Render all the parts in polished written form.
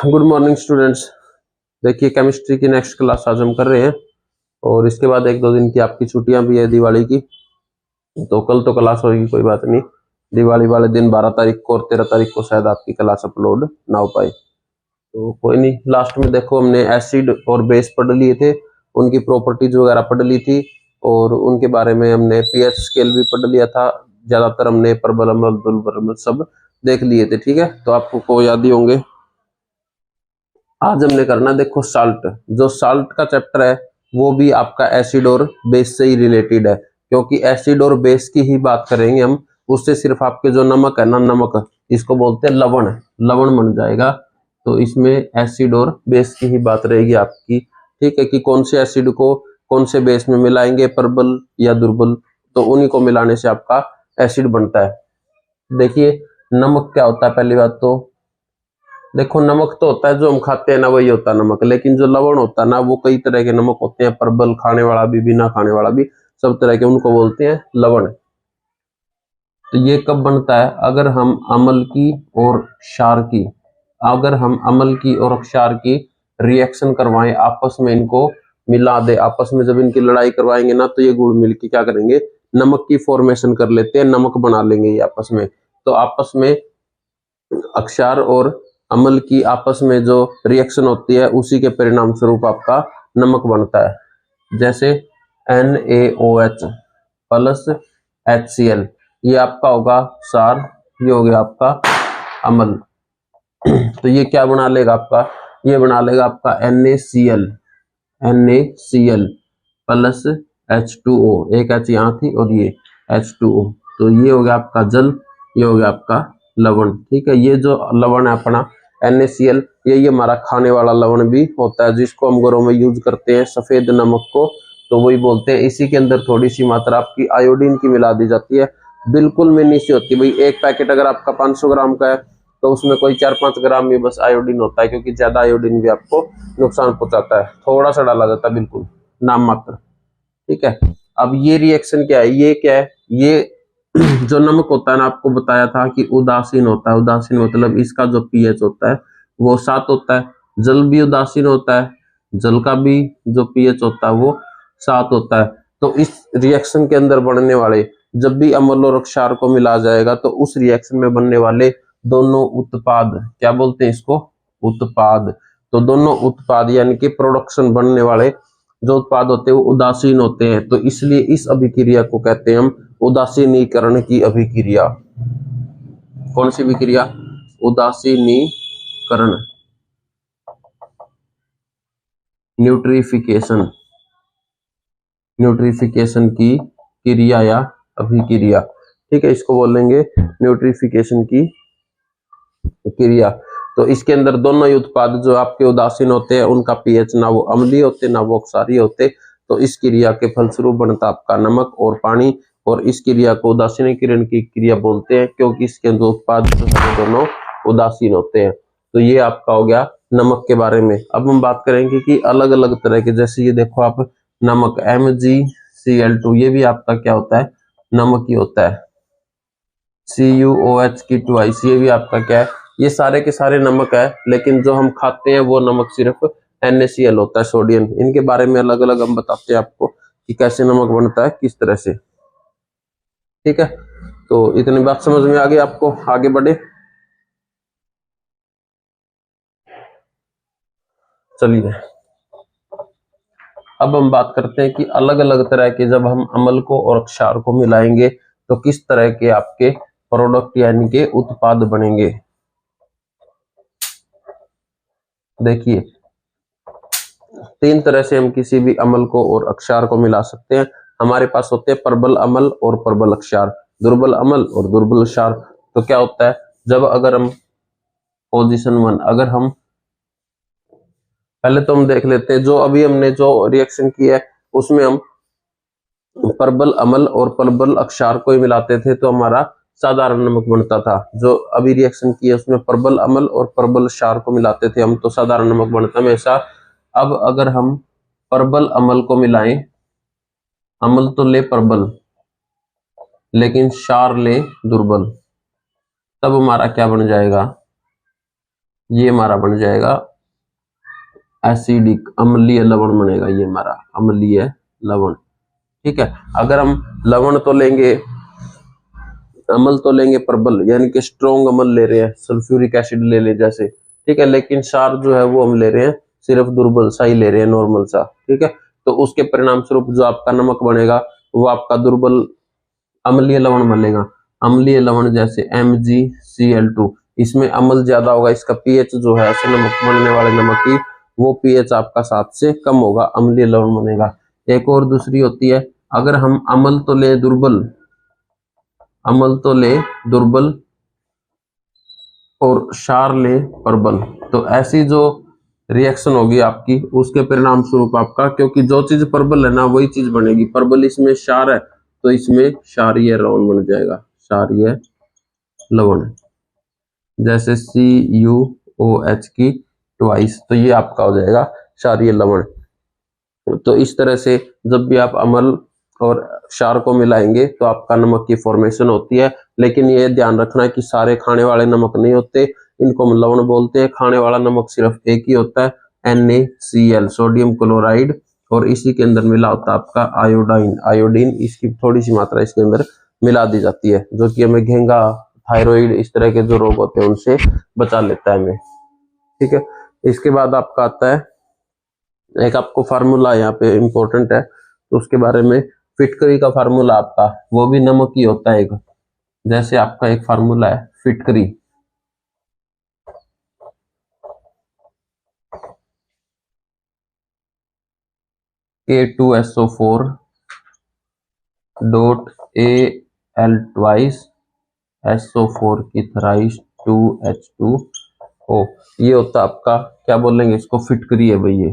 Good morning students. देखिए chemistry की next class आज हम कर रहे हैं और इसके बाद एक दो दिन की आपकी छुट्टियां भी है दिवाली की, तो कल तो क्लास होगी, कोई बात नहीं। दिवाली वाले दिन 12 तारीख को और 13 तारीख को शायद आपकी क्लास अपलोड ना हो पाए, तो कोई नहीं। लास्ट में देखो हमने एसिड और बेस पढ़ लिए थे, उनकी प्रॉपर्टीज वगैरह पढ़ ली थी और उनके बारे में हमने पीएच स्केल भी पढ़ लिया था। ज्यादातर हमने प्रबल अम्ल दुर्बल अम्ल सब देख लिए थे, ठीक है, तो आपको याद ही होंगे। आज हमने करना देखो साल्ट। जो साल्ट का चैप्टर है वो भी आपका एसिड और बेस से ही रिलेटेड है, क्योंकि एसिड और बेस की ही बात करेंगे हम। उससे सिर्फ आपके जो नमक है ना, नमक इसको बोलते हैं लवण, लवण बन जाएगा। तो इसमें एसिड और बेस की ही बात रहेगी आपकी, ठीक है, कि कौन से एसिड को कौन से बेस में मिलाएंगे, प्रबल या दुर्बल, तो उन्हीं को मिलाने से आपका एसिड बनता है। देखिए नमक क्या होता है, पहली बात तो देखो नमक तो होता है जो हम खाते हैं ना, वही होता है नमक। लेकिन जो लवण होता है ना, वो कई तरह के नमक होते हैं, प्रबल खाने वाला भी, बिना खाने वाला भी, सब तरह के, उनको बोलते हैं लवण। तो ये कब बनता है, अगर हम अम्ल की और क्षार की, अगर हम अम्ल की और क्षार की रिएक्शन करवाएं, आपस में इनको मिला दे, आपस में जब इनकी लड़ाई करवाएंगे ना, तो ये गुण मिलके क्या करेंगे, नमक की फॉर्मेशन कर लेते हैं, नमक बना लेंगे ये आपस में। तो आपस में अक्षार और अम्ल की आपस में जो रिएक्शन होती है, उसी के परिणाम स्वरूप आपका नमक बनता है। जैसे NaOH प्लस HCl, ये आपका होगा क्षार, ये हो गया आपका अम्ल। तो ये क्या बना लेगा आपका, ये बना लेगा आपका NaCl प्लस H2O, एक H यहाँ थी और ये H2O, तो ये हो गया आपका जल, ये हो गया आपका लवण, ठीक है। ये जो लवण है अपना NaCl, ये हमारा खाने वाला लवण भी होता है, जिसको हम घरों में यूज करते हैं, सफेद नमक को, तो वही बोलते हैं। इसी के अंदर थोड़ी सी मात्रा आपकी आयोडीन की मिला दी जाती है, बिल्कुल मिनी सी होती है भाई। एक पैकेट अगर आपका 500 ग्राम का है तो उसमें कोई 4-5 ग्राम में बस आयोडीन होता है, क्योंकि ज्यादा आयोडीन भी आपको नुकसान पहुंचाता है। थोड़ा सा डाला जाता है, बिल्कुल नाम मात्र, ठीक है। अब ये रिएक्शन क्या है, ये क्या है, ये जो नमक होता है ना, आपको बताया था कि उदासीन होता है। उदासीन मतलब इसका जो पीएच होता है वो 7 होता है। जल भी उदासीन होता है, जल का भी जो पीएच होता है वो 7 होता है। तो इस रिएक्शन के अंदर बनने वाले, जब भी अम्ल और क्षार को मिला जाएगा, तो उस रिएक्शन में बनने वाले दोनों उत्पाद, क्या बोलते हैं इसको, उत्पाद। तो दोनों उत्पाद यानी कि प्रोडक्शन बनने वाले जो उत्पाद होते हैं वो उदासीन होते हैं। तो इसलिए इस अभिक्रिया को कहते हैं हम उदासीनीकरण की अभिक्रिया। कौन सी अभिक्रिया, उदासीनीकरण, न्यूट्रिफिकेशन, न्यूट्रिफिकेशन की क्रिया या अभिक्रिया, ठीक है, इसको बोलेंगे न्यूट्रिफिकेशन की क्रिया। तो इसके अंदर दोनों ही उत्पाद जो आपके उदासीन होते हैं, उनका पीएच ना वो अम्लीय होते ना वो क्षारीय होते, तो इस क्रिया के फलस्वरूप बनता आपका नमक और पानी। और इस क्रिया को उदासीनीकरण की क्रिया बोलते हैं, क्योंकि इसके अंदर उत्पाद जो है दोनों उदासीन होते हैं। तो ये आपका हो गया नमक के बारे में। अब हम बात करेंगे कि अलग अलग तरह के, जैसे ये देखो आप नमक MgCl2, ये भी आपका क्या होता है, नमक ही होता है। CuOH की 2 ये भी आपका क्या है, ये सारे के सारे नमक है। लेकिन जो हम खाते हैं वो नमक सिर्फ NaCl होता है, सोडियम। इनके बारे में अलग अलग हम बताते हैं आपको कि कैसे नमक बनता है, किस तरह से, ठीक है। तो इतनी बात समझ में आ गई आपको, आगे बढ़े चलिए। अब हम बात करते हैं कि अलग अलग तरह के जब हम अम्ल को और क्षार को मिलाएंगे तो किस तरह के आपके प्रोडक्ट यानी के उत्पाद बनेंगे। देखिए 3 तरह से हम किसी भी अम्ल को और अक्षार को मिला सकते हैं। हमारे पास होते हैं प्रबल अम्ल और प्रबल अक्षार, दुर्बल अम्ल और दुर्बल क्षार। तो क्या होता है, जब अगर हम पोजीशन 1, अगर हम पहले तो हम देख लेते हैं, जो अभी हमने जो रिएक्शन की है उसमें हम प्रबल अम्ल और प्रबल अक्षार को ही मिलाते थे, तो हमारा साधारण नमक बनता था। जो अभी रिएक्शन की है उसमें प्रबल अम्ल और प्रबल क्षार को मिलाते थे हम, तो साधारण नमक बनता हमेशा। अब अगर हम प्रबल अम्ल को मिलाएं, अम्ल तो ले प्रबल लेकिन क्षार ले दुर्बल, तब हमारा क्या बन जाएगा, ये हमारा बन जाएगा एसिडिक, अम्लीय लवण बनेगा ये हमारा अम्लीय लवण। ठीक है, अगर हम लवण तो लेंगे, अम्ल तो लेंगे प्रबल, यानी कि स्ट्रॉन्ग अम्ल ले रहे हैं, सल्फ्यूरिक एसिड ले ले जैसे, ठीक है, लेकिन क्षार जो है वो हम ले रहे हैं सिर्फ दुर्बल सा ही ले रहे हैं, नॉर्मल सा, ठीक है, तो उसके परिणाम स्वरूप जो आपका नमक बनेगा वो आपका दुर्बल अम्लीय लवण बनेगा। अम्लीय लवण जैसे MgCl2, इसमें अम्ल ज्यादा होगा, इसका पीएच जो है ऐसे नमक बनने वाले नमक की वो पीएच आपका 7 से कम होगा, अम्लीय लवण बनेगा। एक और दूसरी होती है, अगर हम अम्ल तो ले दुर्बल, अम्ल तो ले दुर्बल और क्षार ले प्रबल, तो ऐसी जो रिएक्शन होगी आपकी उसके परिणाम स्वरूप आपका, क्योंकि जो चीज प्रबल है ना वही चीज बनेगी, प्रबल इसमें क्षार है तो इसमें क्षारीय लवण बन जाएगा, क्षारीय लवण जैसे CuOH की ट्वाइस, तो ये आपका हो जाएगा क्षारीय लवण। तो इस तरह से जब भी आप अम्ल और क्षार को मिलाएंगे तो आपका नमक की फॉर्मेशन होती है, लेकिन ये ध्यान रखना है कि सारे खाने वाले नमक नहीं होते, इनको हम लवण बोलते हैं। खाने वाला नमक सिर्फ एक ही होता है, NaCl, सोडियम क्लोराइड, और इसी के अंदर मिला होता है आपका आयोडाइन, आयोडीन, इसकी थोड़ी सी मात्रा इसके अंदर मिला दी जाती है, जो कि हमें घेंगा, थायराइड, इस तरह के जो रोग होते हैं उनसे बचा लेता है हमें। ठीक है, इसके बाद आपका आता है एक आपको फार्मूला यहाँ पे इंपॉर्टेंट है, तो उसके बारे में, फिटकरी का फार्मूला आपका वो भी नमक ही होता है एक, जैसे आपका एक फार्मूला है फिटकरी, K2SO4 dot Al twice SO4 की थराइस 2H2O, ये होता है आपका, क्या बोलेंगे इसको, फिटकरी है भाई, ये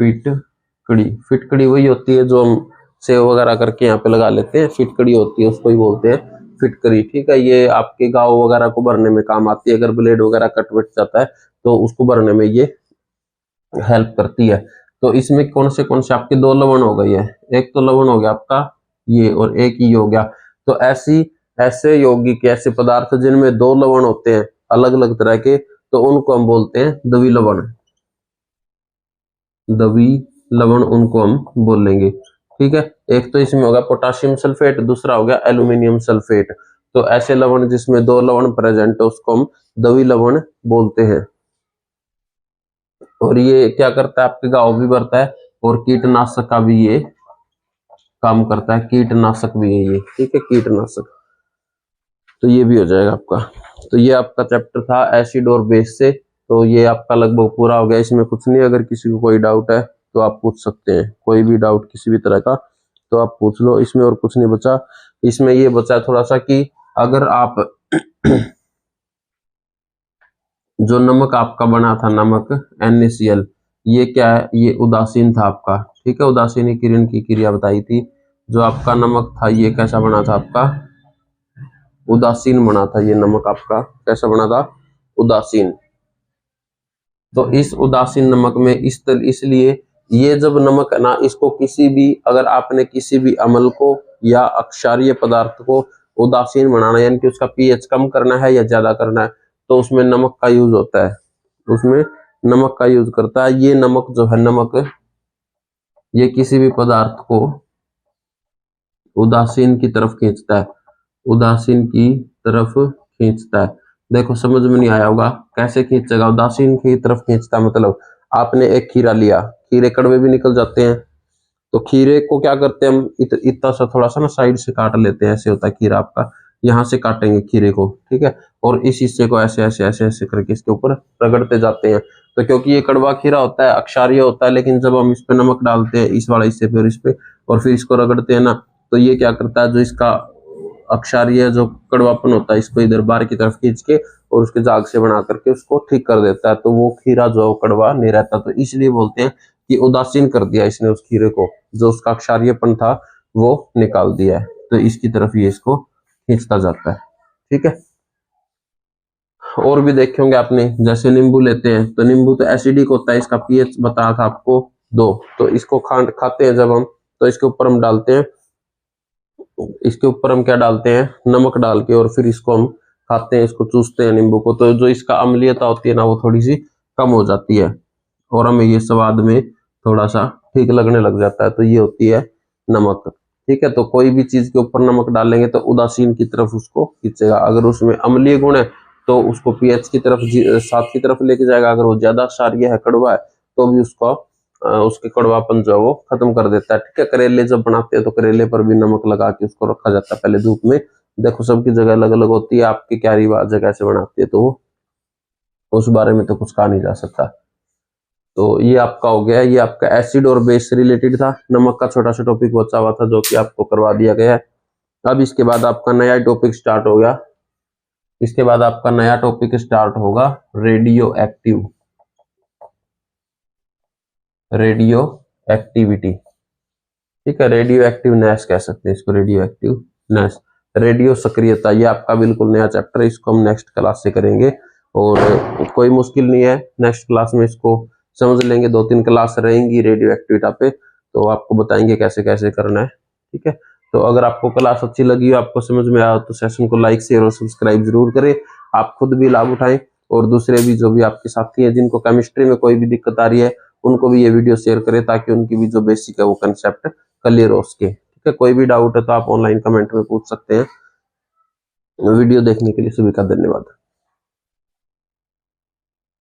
फिटकड़ी, फिटकड़ी वही होती है जो हम सेव वगैरह करके यहाँ पे लगा लेते हैं, फिटकड़ी होती है, उसको ही बोलते हैं फिटकरी। ठीक है, ये आपके गाँव वगैरह को भरने में काम आती है, अगर ब्लेड वगैरह कट वट जाता है तो उसको भरने में ये हेल्प करती है। तो इसमें कौन से आपके दो लवण हो गई है, एक तो लवण हो गया आपका ये और एक ही हो गया, तो ऐसे यौगिक ऐसे पदार्थ जिनमें दो लवण होते हैं अलग अलग तरह के, तो उनको हम बोलते हैं द्वि लवण, द्वि लवण उनको हम बोलेंगे। ठीक है, एक तो इसमें होगा पोटाशियम सल्फेट, दूसरा हो गया एल्यूमिनियम सल्फेट, तो ऐसे लवण जिसमें दो लवण प्रेजेंट है उसको हम द्वि लवण बोलते हैं। और ये क्या करता है, आपके गाँव भी भरता है, और कीटनाशक का भी ये काम करता है, कीटनाशक भी है ये, ठीक है, कीटनाशक, तो ये भी हो जाएगा आपका। तो ये आपका चैप्टर था एसिड और बेस से, तो ये आपका लगभग पूरा हो गया, इसमें कुछ नहीं, अगर किसी को कोई डाउट है तो आप पूछ सकते हैं, कोई भी डाउट किसी भी तरह का तो आप पूछ लो, इसमें और कुछ नहीं बचा। इसमें ये बचा थोड़ा सा कि अगर आप जो नमक आपका बना था, नमक NaCl, ये क्या है, ये उदासीन था आपका, ठीक है, उदासीन किरण की क्रिया बताई थी। जो आपका नमक था ये कैसा बना था आपका, उदासीन बना था, ये नमक आपका कैसा बना था, उदासीन। तो इस उदासीन नमक में इसलिए ये जब नमक है ना, इसको किसी भी, अगर आपने किसी भी अम्ल को या अक्षारीय पदार्थ को उदासीन बनाना, यानी कि उसका पीएच कम करना है या ज्यादा करना है, तो उसमें नमक का यूज होता है, उसमें नमक का यूज करता है। ये नमक जो है, नमक ये किसी भी पदार्थ को उदासीन की तरफ खींचता है, उदासीन की तरफ खींचता है। देखो समझ में नहीं आया होगा, कैसे खींचेगा, उदासीन की तरफ खींचता मतलब, आपने एक खीरा लिया, खीरे कड़वे भी निकल जाते हैं, तो खीरे को क्या करते हैं हम, इतना सा थोड़ा सा ना साइड से काट लेते हैं, ऐसे होता है खीरा आपका, यहाँ से काटेंगे खीरे को, ठीक है, और इस हिस्से को ऐसे ऐसे ऐसे ऐसे करके इसके ऊपर रगड़ते जाते हैं। तो क्योंकि ये कड़वा खीरा होता है, अक्षारीय होता है, लेकिन जब हम इस पे नमक डालते हैं, इस वाले हिस्से पे और इस पे, और फिर इसको रगड़ते हैं ना, तो ये क्या करता है, जो इसका अक्षारीय जो कड़वापन होता है, इसको इधर बाहर की तरफ खींच के और उसके जाग से बना करके उसको ठीक कर देता है, तो वो खीरा जो है वो कड़वा नहीं रहता। तो इसलिए बोलते हैं कि उदासीन कर दिया इसने उस खीरे को, जो उसका अक्षारीयपन था वो निकाल दिया है, तो इसकी तरफ ये इसको खींचता जाता है। ठीक है, और भी देखे होंगे आपने, जैसे नींबू लेते हैं, तो नींबू तो एसिडिक होता है, इसका पीएच बताया था आपको 2, तो इसको खाते हैं जब हम, तो इसके ऊपर हम डालते हैं, इसके ऊपर हम क्या डालते हैं, नमक डाल के, और फिर इसको हम खाते हैं इसको, चूसते हैं नींबू को, तो जो इसका अम्लीयता होती है ना वो थोड़ी सी कम हो जाती है और हमें ये स्वाद में थोड़ा सा ठीक लगने लग जाता है। तो ये होती है नमक। ठीक है, तो कोई भी चीज के ऊपर नमक डालेंगे तो उदासीन की तरफ उसको खींचेगा। अगर उसमें अम्लीय गुण है तो उसको पीएच की तरफ 7 की तरफ लेके जाएगा। अगर वो ज्यादा क्षारीय है, कड़वा है, तो भी उसको उसके कड़वापन जो है वो खत्म कर देता है। ठीक है, करेले जब बनाते हैं तो करेले पर भी नमक लगा के उसको रखा जाता है पहले धूप में। देखो सबकी जगह अलग अलग होती है, आपकी क्या रिवाज है, कैसे बनाती है, तो उस बारे में तो कुछ कहा नहीं जा सकता। तो ये आपका हो गया, ये आपका एसिड और बेस से रिलेटेड था। नमक का छोटा सा टॉपिक बचा हुआ था जो कि आपको करवा दिया गया है। अब इसके बाद आपका नया टॉपिक स्टार्ट हो गया। इसके बाद आपका नया टॉपिक स्टार्ट होगा रेडियो एक्टिव, रेडियो एक्टिविटी। ठीक है, रेडियो एक्टिवनेस कह सकते हैं इसको, रेडियो एक्टिवनेस, रेडियो सक्रियता। ये आपका बिल्कुल नया चैप्टर है, इसको हम नेक्स्ट क्लास से करेंगे और कोई मुश्किल नहीं है, नेक्स्ट क्लास में इसको समझ लेंगे। 2-3 क्लास रहेंगी रेडियो एक्टिविटा पे, तो आपको बताएंगे कैसे कैसे करना है। ठीक है, तो अगर आपको क्लास अच्छी लगी हो, आपको समझ में आया तो सेशन को लाइक शेयर और सब्सक्राइब जरूर करें। आप खुद भी लाभ उठाएं और दूसरे भी जो भी आपके साथी हैं जिनको केमिस्ट्री में कोई भी दिक्कत आ रही है उनको भी ये वीडियो शेयर करें, ताकि उनकी भी जो बेसिक है वो कंसेप्ट क्लियर हो सके। ठीक है, कोई भी डाउट है तो आप ऑनलाइन कमेंट में पूछ सकते हैं। वीडियो देखने के लिए सभी का धन्यवाद।